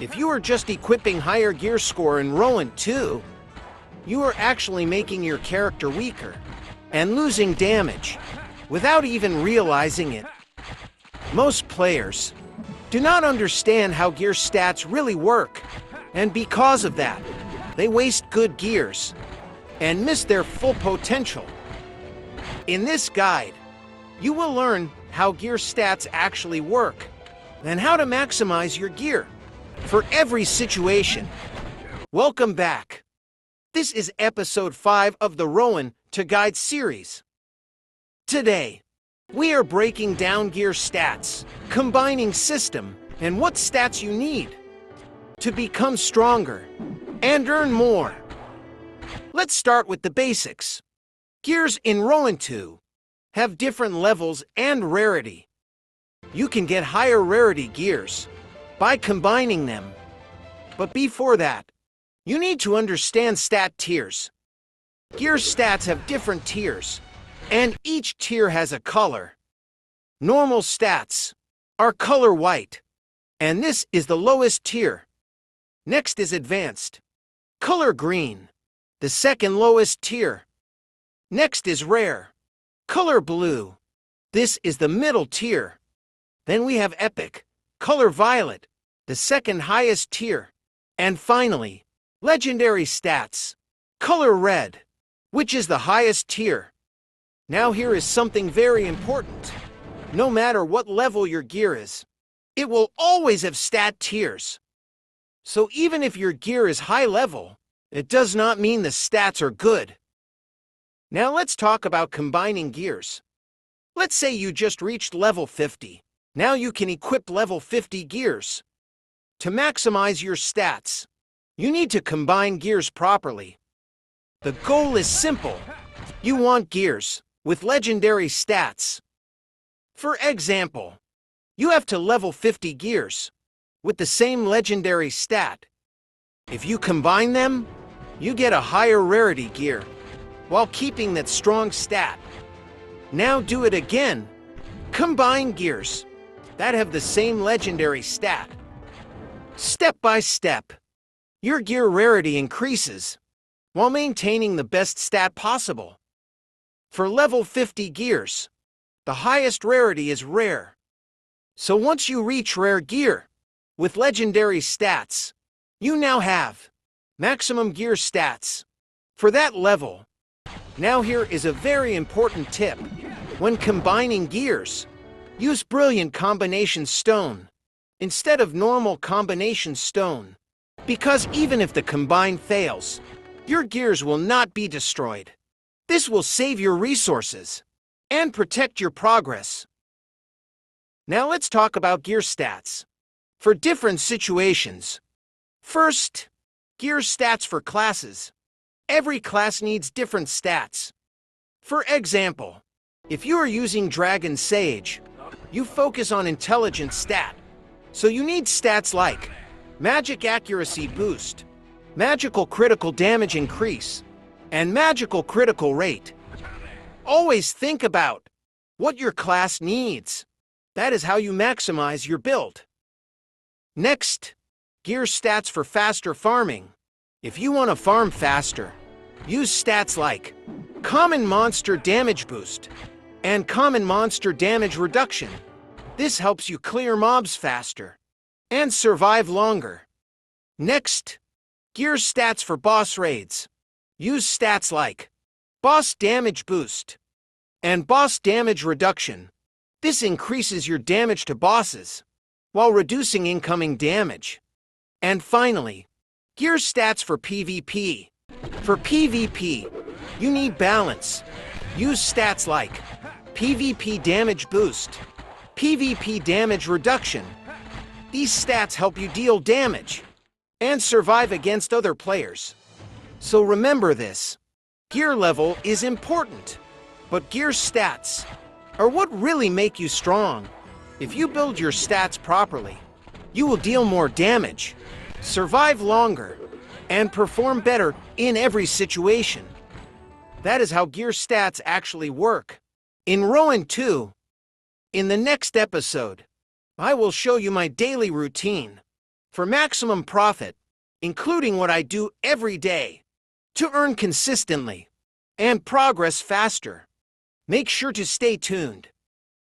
If you are just equipping higher gear score in Rohan 2, you are actually making your character weaker and losing damage without even realizing it. Most players do not understand how gear stats really work, and because of that, they waste good gears and miss their full potential. In this guide, you will learn how gear stats actually work and how to maximize your gear for every situation. Welcome back. This is episode 5 of the Rohan to Guide series. Today, we are breaking down gear stats, combining system, and what stats you need to become stronger and earn more. Let's start with the basics. Gears in Rohan 2 have different levels and rarity. You can get higher rarity gears by combining them. But before that, you need to understand stat tiers. Gear stats have different tiers, and each tier has a color. Normal stats are color white, and this is the lowest tier. Next is advanced, color green, the second lowest tier. Next is rare, color blue. This is the middle tier. Then we have epic, color violet, the second highest tier. And finally, legendary stats, color red, which is the highest tier. Now here is something very important. No matter what level your gear is, it will always have stat tiers. So even if your gear is high level, it does not mean the stats are good. Now let's talk about combining gears. Let's say you just reached level 50. Now you can equip level 50 gears. To maximize your stats, you need to combine gears properly. The goal is simple. You want gears with legendary stats. For example, you have to level 50 gears with the same legendary stat. If you combine them, you get a higher rarity gear while keeping that strong stat. Now do it again. Combine gears that have the same legendary stat. Step by step, your gear rarity increases while maintaining the best stat possible. For level 50 gears, the highest rarity is rare. So once you reach rare gear with legendary stats, you now have maximum gear stats for that level. Now here is a very important tip. When combining gears, use brilliant combination stone instead of normal combination stone, because even if the combine fails, your gears will not be destroyed. This will save your resources and protect your progress. Now let's talk about gear stats for different situations. First, gear stats for classes. Every class needs different stats. For example, if you are using Dragon Sage, you focus on intelligence stat. So you need stats like magic accuracy boost, magical critical damage increase, and magical critical rate. Always think about what your class needs. That is how you maximize your build. Next, gear stats for faster farming. If you want to farm faster, use stats like common monster damage boost and common monster damage reduction. This helps you clear mobs faster and survive longer. Next, gear stats for boss raids. Use stats like boss damage boost and boss damage reduction. This increases your damage to bosses while reducing incoming damage. And finally, gear stats for PvP. For PvP, you need balance. Use stats like PvP damage boost, PvP damage reduction. These stats help you deal damage and survive against other players. So remember this. Gear level is important, but gear stats are what really make you strong. If you build your stats properly, you will deal more damage, survive longer, and perform better in every situation. That is how gear stats actually work. In Rohan 2, in the next episode, I will show you my daily routine For maximum profit, including what I do every day, to earn consistently and progress faster. Make sure to stay tuned.